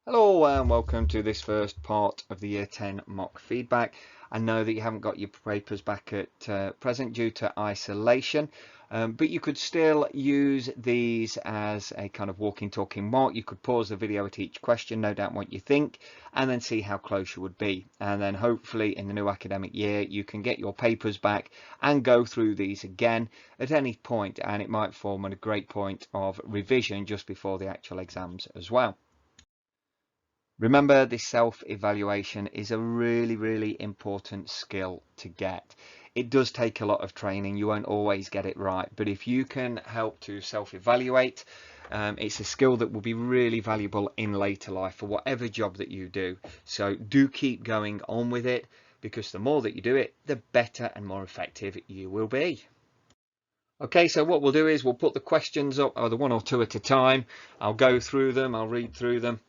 Hello and welcome to this first part of the Year 10 mock feedback. I know that you haven't got your papers back at present due to isolation, but you could still use these as a kind of walking talking mock. You could pause the video at each question, note down what you think, and then see how close you would be. And then hopefully in the new academic year you can get your papers back and go through these again at any point, and it might form a great point of revision just before the actual exams as well. Remember, this self-evaluation is a really important skill to get. It does take a lot of training. You won't always get it right, but if you can help to self-evaluate, it's a skill that will be really valuable in later life for whatever job that you do. So do keep going on with it, because the more that you do it, the better and more effective you will be. Okay, so what we'll do is we'll put the questions up, either one or two at a time. I'll go through them, I'll read through them,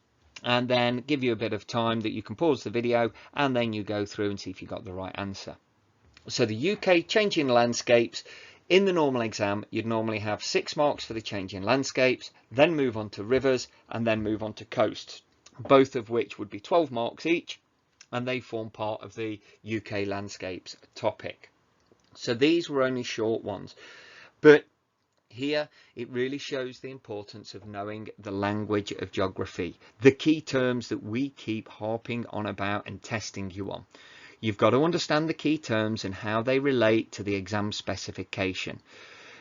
and then give you a bit of time that you can pause the video and then you go through and see if you got the right answer. So the UK changing landscapes, in the normal exam you'd normally have 6 marks for the changing landscapes, then move on to rivers, and then move on to coasts, both of which would be 12 marks each, and they form part of the UK landscapes topic. So these were only short ones, but here it really shows the importance of knowing the language of geography, the key terms that we keep harping on about and testing you on. You've got to understand the key terms and how they relate to the exam specification,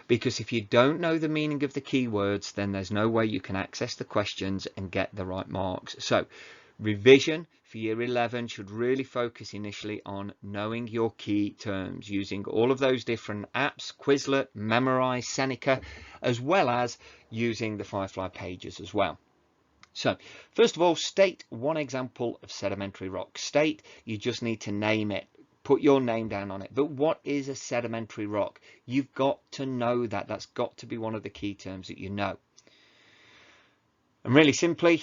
because if you don't know the meaning of the keywords, then there's no way you can access the questions and get the right marks. So revision for year 11 should really focus initially on knowing your key terms, using all of those different apps, Quizlet, Memorize, Seneca, as well as using the Firefly pages as well. So first of all, state one example of sedimentary rock. State, you just need to name it. Put your name down on it. But what is a sedimentary rock? You've got to know that. That's got to be one of the key terms that you know. And really simply,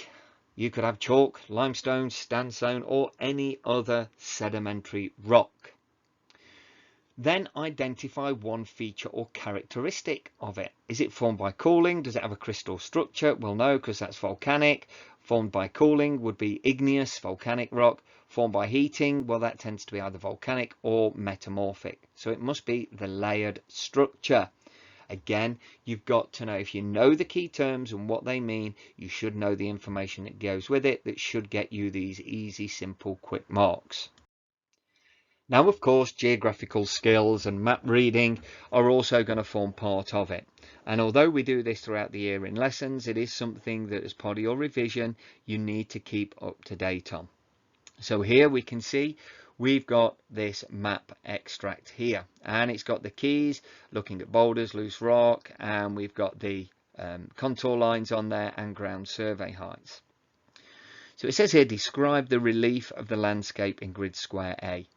you could have chalk, limestone, sandstone, or any other sedimentary rock. Then identify one feature or characteristic of it. Is it formed by cooling? Does it have a crystal structure? Well, no, because that's volcanic. Formed by cooling would be igneous, volcanic rock. Formed by heating, well, that tends to be either volcanic or metamorphic. So it must be the layered structure. Again, you've got to know, if you know the key terms and what they mean, you should know the information that goes with it that should get you these easy, simple, quick marks. Now, of course, geographical skills and map reading are also going to form part of it. And although we do this throughout the year in lessons, it is something that as part of your revision, you need to keep up to date on. So here we can see we've got this map extract here, and it's got the keys looking at boulders, loose rock, and we've got the contour lines on there and ground survey heights. So it says here, describe the relief of the landscape in grid square A.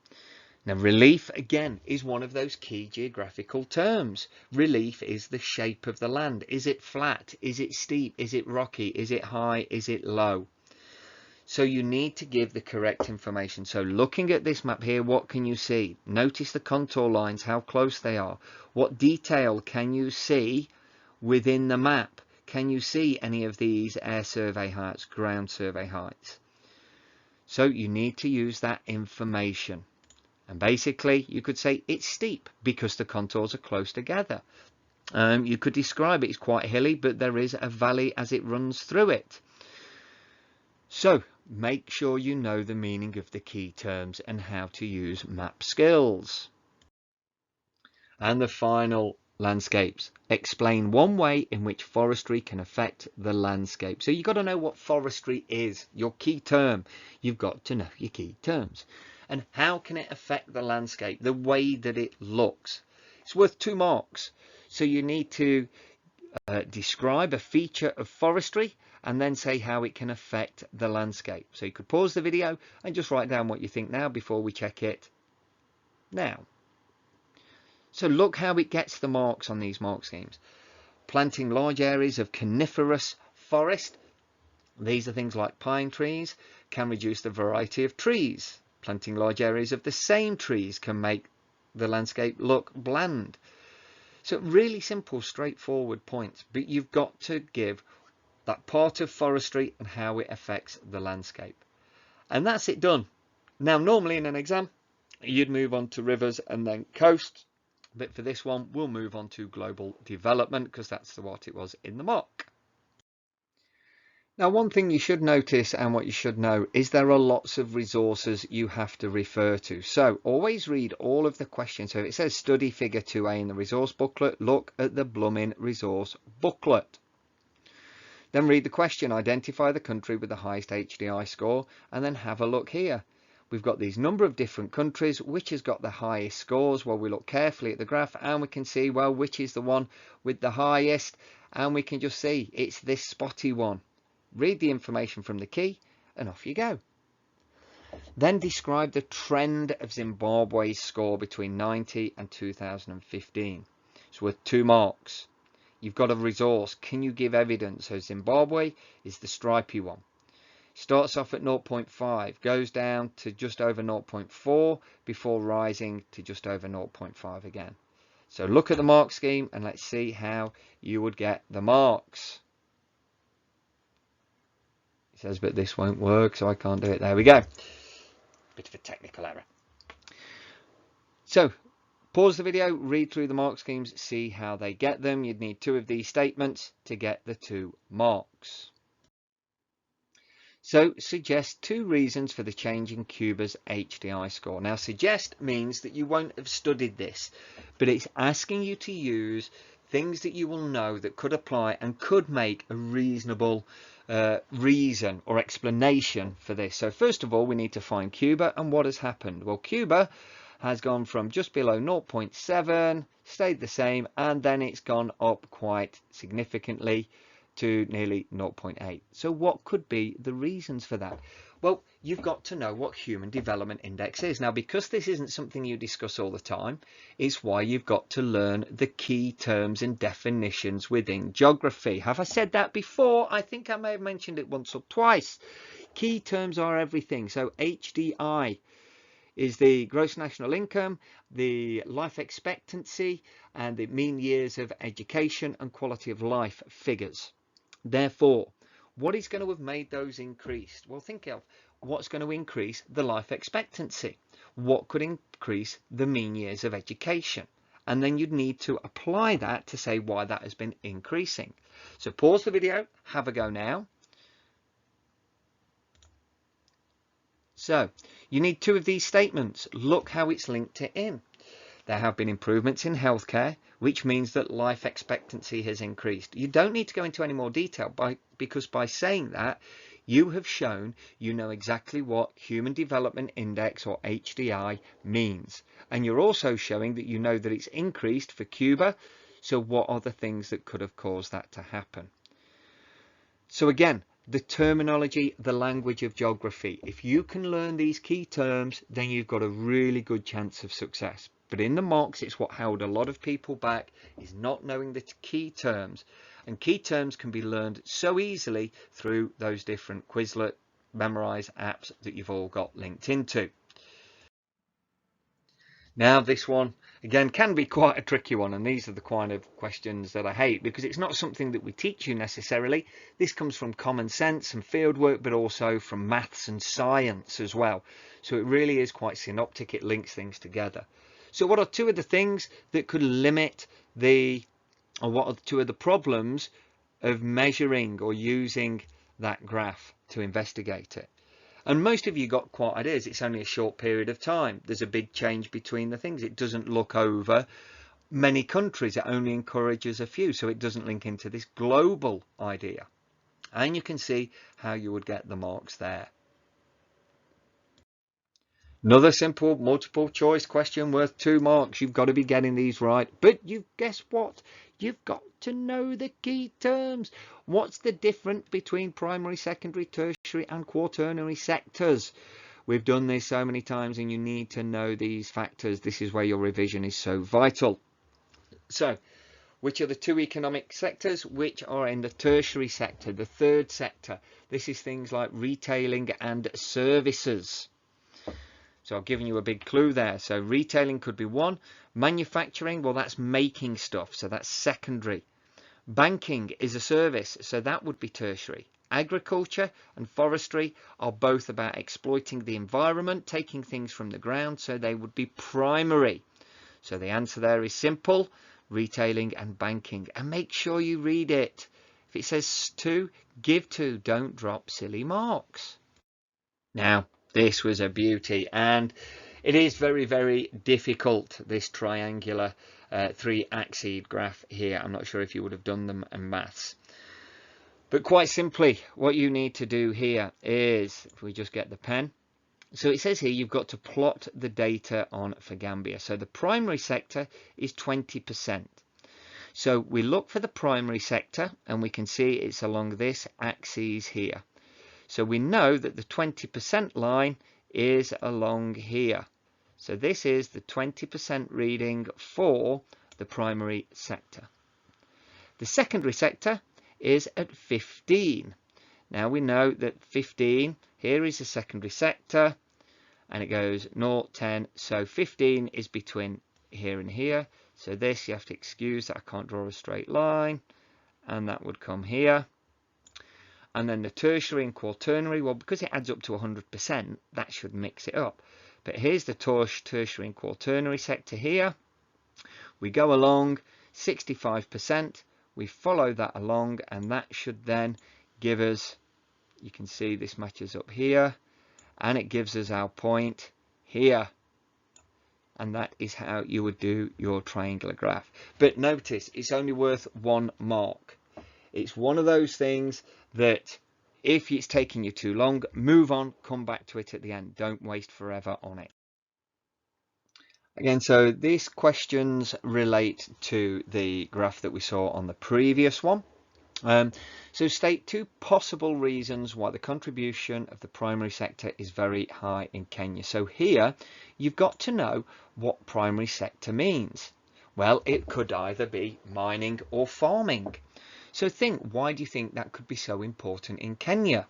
Now, relief, again, is one of those key geographical terms. Relief is the shape of the land. Is it flat? Is it steep? Is it rocky? Is it high? Is it low? So you need to give the correct information. So looking at this map here, what can you see? Notice the contour lines, how close they are. What detail can you see within the map? Can you see any of these air survey heights, ground survey heights? So you need to use that information. And basically, you could say it's steep because the contours are close together. You could describe it's quite hilly, but there is a valley as it runs through it. So make sure you know the meaning of the key terms and how to use map skills. And the final, landscapes. Explain one way in which forestry can affect the landscape. So you've got to know what forestry is, your key term. You've got to know your key terms. And how can it affect the landscape, the way that it looks? It's worth 2 marks. So you need to describe a feature of forestry and then say how it can affect the landscape. So you could pause the video and just write down what you think now before we check it now. So look how it gets the marks on these mark schemes. Planting large areas of coniferous forest. These are things like pine trees, can reduce the variety of trees. Planting large areas of the same trees can make the landscape look bland. So really simple, straightforward points, but you've got to give that part of forestry and how it affects the landscape. And that's it done. Now, normally in an exam, you'd move on to rivers and then coast. But for this one, we'll move on to global development because that's what it was in the mock. Now, one thing you should notice and what you should know is there are lots of resources you have to refer to. So always read all of the questions. So if it says study figure 2A in the resource booklet, look at the blooming resource booklet. Then read the question, identify the country with the highest HDI score, and then have a look here. We've got these number of different countries, which has got the highest scores. Well, we look carefully at the graph and we can see, well, which is the one with the highest, and we can just see it's this spotty one. Read the information from the key and off you go. Then describe the trend of Zimbabwe's score between 90 and 2015. It's worth 2 marks. You've got a resource. Can you give evidence? So Zimbabwe is the stripy one. Starts off at 0.5, goes down to just over 0.4 before rising to just over 0.5 again. So look at the mark scheme and let's see how you would get the marks. It says, but this won't work, so I can't do it. There we go. Bit of a technical error. So pause the video, read through the mark schemes, see how they get them. You'd need 2 of these statements to get the 2 marks. So suggest 2 reasons for the change in Cuba's HDI score. Now suggest means that you won't have studied this, but it's asking you to use things that you will know that could apply and could make a reasonable reason or explanation for this. So first of all, we need to find Cuba and what has happened. Well, Cuba has gone from just below 0.7, stayed the same, and then it's gone up quite significantly to nearly 0.8. So what could be the reasons for that? Well, you've got to know what Human Development Index is. Now, because this isn't something you discuss all the time, it's why you've got to learn the key terms and definitions within geography. Have I said that before? I think I may have mentioned it once or twice. Key terms are everything. So HDI is the gross national income, the life expectancy, and the mean years of education and quality of life figures. Therefore, what is going to have made those increased? Well, think of what's going to increase the life expectancy. What could increase the mean years of education? And then you'd need to apply that to say why that has been increasing. So pause the video, have a go now. So you need 2 of these statements. Look how it's linked to in. There have been improvements in healthcare, which means that life expectancy has increased. You don't need to go into any more detail because by saying that, you have shown you know exactly what Human Development Index or HDI means. And you're also showing that you know that it's increased for Cuba. So what are the things that could have caused that to happen? So again, the terminology, the language of geography. If you can learn these key terms, then you've got a really good chance of success. But in the mocks, it's what held a lot of people back, is not knowing the key terms. And key terms can be learned so easily through those different Quizlet, Memorize apps that you've all got linked into. Now this one, again, can be quite a tricky one, and these are the kind of questions that I hate because it's not something that we teach you necessarily. This comes from common sense and field work, but also from maths and science as well. So it really is quite synoptic, it links things together. So what are 2 of the things that could limit or what are 2 of the problems of measuring or using that graph to investigate it? And most of you got quite ideas. It's only a short period of time. There's a big change between the things. It doesn't look over many countries. It only encourages a few. So it doesn't link into this global idea. And you can see how you would get the marks there. Another simple multiple choice question worth 2 marks. You've got to be getting these right. But guess what? You've got to know the key terms. What's the difference between primary, secondary, tertiary and quaternary sectors? We've done this so many times and you need to know these factors. This is where your revision is so vital. So, which are the 2 economic sectors which are in the tertiary sector, the 3rd sector? This is things like retailing and services. So I've given you a big clue there. So retailing could be 1. Manufacturing, well, that's making stuff. So that's secondary. Banking is a service, so that would be tertiary. Agriculture and forestry are both about exploiting the environment, taking things from the ground, so they would be primary. So the answer there is simple, retailing and banking. And make sure you read it. If it says 2, give 2, don't drop silly marks. Now, this was a beauty, and it is very, very difficult, this triangular 3-axis graph here. I'm not sure if you would have done them in maths. But quite simply, what you need to do here is, if we just get the pen, so it says here you've got to plot the data on for Gambia. So the primary sector is 20%. So we look for the primary sector, and we can see it's along this axis here. So we know that the 20% line is along here. So this is the 20% reading for the primary sector. The secondary sector is at 15. Now we know that 15, here is the secondary sector, and it goes 0, 10, so 15 is between here and here. So this, you have to excuse that I can't draw a straight line, and that would come here. And then the tertiary and quaternary, well, because it adds up to 100%, that should mix it up. But here's the tertiary and quaternary sector here. We go along 65%, we follow that along, and that should then give us, you can see this matches up here, and it gives us our point here. And that is how you would do your triangular graph. But notice, it's only worth 1 mark. It's one of those things that if it's taking you too long, move on, come back to it at the end. Don't waste forever on it. Again, so these questions relate to the graph that we saw on the previous one. So state 2 possible reasons why the contribution of the primary sector is very high in Kenya. So here you've got to know what primary sector means. Well, it could either be mining or farming. So think, why do you think that could be so important in Kenya?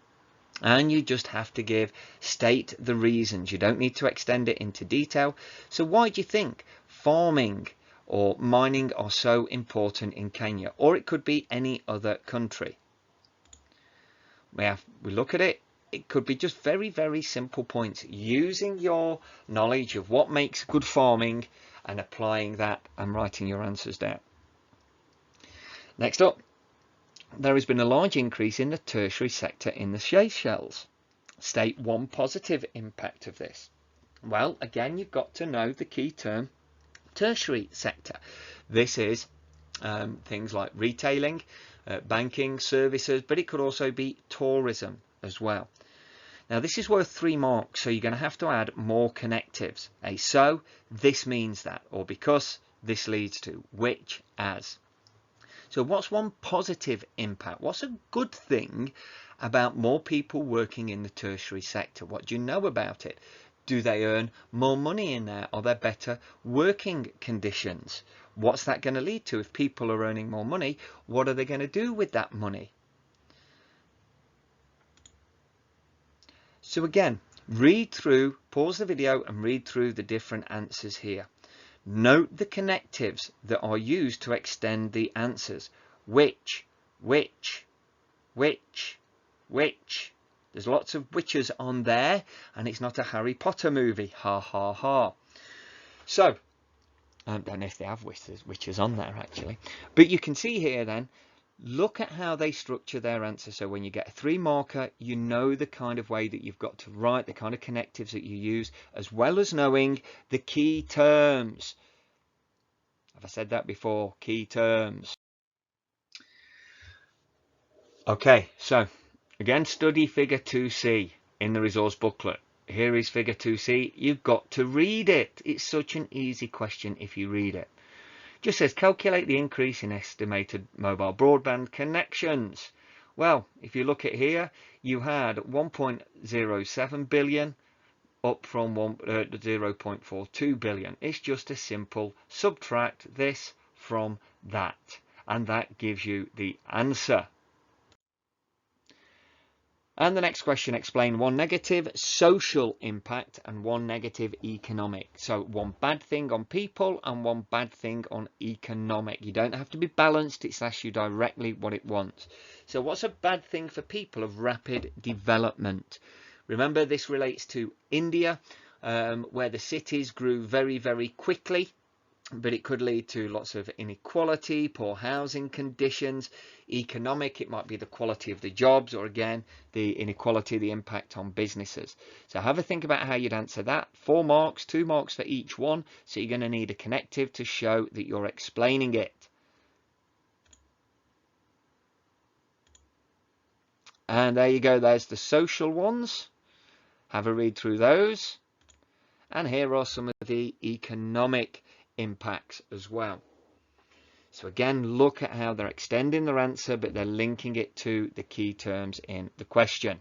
And you just have to state the reasons. You don't need to extend it into detail. So why do you think farming or mining are so important in Kenya? Or it could be any other country. We look at it, it could be just very, very simple points, using your knowledge of what makes good farming and applying that and writing your answers down. Next up, there has been a large increase in the tertiary sector in the Seychelles. State 1 positive impact of this. Well, again, you've got to know the key term, tertiary sector. This is things like retailing, banking, services, but it could also be tourism as well. Now this is worth 3 marks, so you're going to have to add more connectives. A so, this means that, or because this leads to, which, as. So what's one positive impact? What's a good thing about more people working in the tertiary sector? What do you know about it? Do they earn more money in there? Are there better working conditions? What's that going to lead to? If people are earning more money, what are they going to do with that money? So again, read through, pause the video and read through the different answers here. Note the connectives that are used to extend the answers. Which. There's lots of witches on there, and it's not a Harry Potter movie. Ha ha ha. So, I don't know if they have witches on there actually. But you can see here then, look at how they structure their answer. So when you get a 3 marker, you know the kind of way that you've got to write, the kind of connectives that you use, as well as knowing the key terms. Have I said that before? Key terms. Okay, so again, study figure 2C in the resource booklet. Here is figure 2C. You've got to read it. It's such an easy question if you read it. Just says calculate the increase in estimated mobile broadband connections. Well, if you look at here, you had 1.07 billion up from 0.42 billion. It's just a simple subtract this from that, and that gives you the answer. And the next question, explain one negative social impact and one negative economic. So one bad thing on people and one bad thing on economic. You don't have to be balanced, it's asked you directly what it wants. So what's a bad thing for people of rapid development? Remember, this relates to India, where the cities grew very, very quickly. But it could lead to lots of inequality, poor housing conditions, economic, it might be the quality of the jobs, or again, the inequality, the impact on businesses. So have a think about how you'd answer that. 4 marks, 2 marks for each one. So you're going to need a connective to show that you're explaining it. And there you go, there's the social ones. Have a read through those. And here are some of the economic impacts as well. So again, look at how they're extending their answer, but they're linking it to the key terms in the question.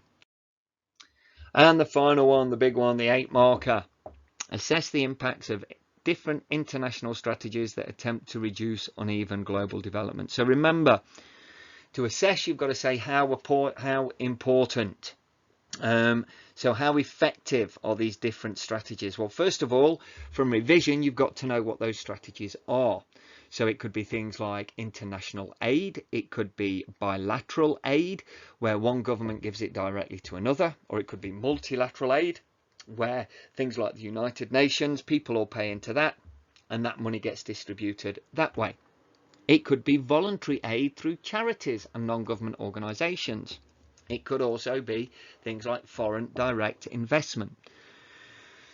And the final one, the big one, the 8 marker. Assess the impacts of different international strategies that attempt to reduce uneven global development. So remember, to assess, you've got to say how important. So how effective are these different strategies? Well, first of all, from revision, you've got to know what those strategies are. So it could be things like international aid, it could be bilateral aid, where one government gives it directly to another, or it could be multilateral aid, where things like the United Nations, people all pay into that, and that money gets distributed that way. It could be voluntary aid through charities and non-government organisations. It could also be things like foreign direct investment.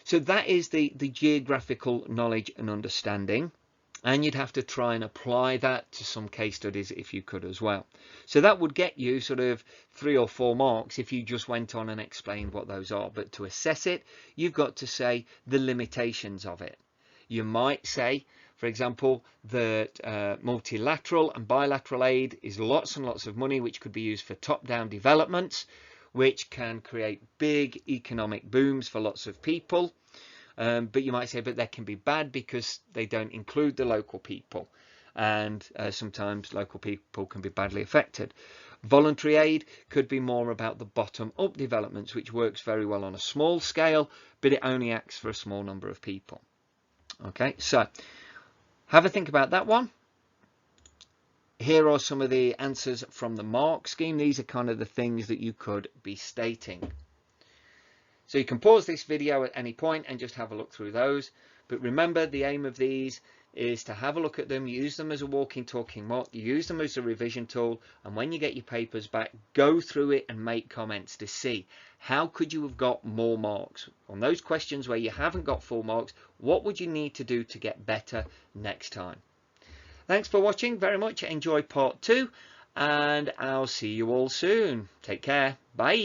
So that is the geographical knowledge and understanding, and you'd have to try and apply that to some case studies if you could as well. So that would get you sort of 3 or 4 marks if you just went on and explained what those are. But to assess it, you've got to say the limitations of it. You might say, for example, that multilateral and bilateral aid is lots and lots of money which could be used for top-down developments, which can create big economic booms for lots of people. But you might say, but they can be bad because they don't include the local people, and sometimes local people can be badly affected. Voluntary aid could be more about the bottom-up developments, which works very well on a small scale, but it only acts for a small number of people. Okay, so have a think about that one. Here are some of the answers from the mark scheme. These are kind of the things that you could be stating. So you can pause this video at any point and just have a look through those. But remember, the aim of these is to have a look at them, use them as a walking, talking mock, use them as a revision tool, and when you get your papers back, go through it and make comments to see how could you have got more marks. On those questions where you haven't got full marks, what would you need to do to get better next time? Thanks for watching very much. Enjoy part 2, and I'll see you all soon. Take care. Bye.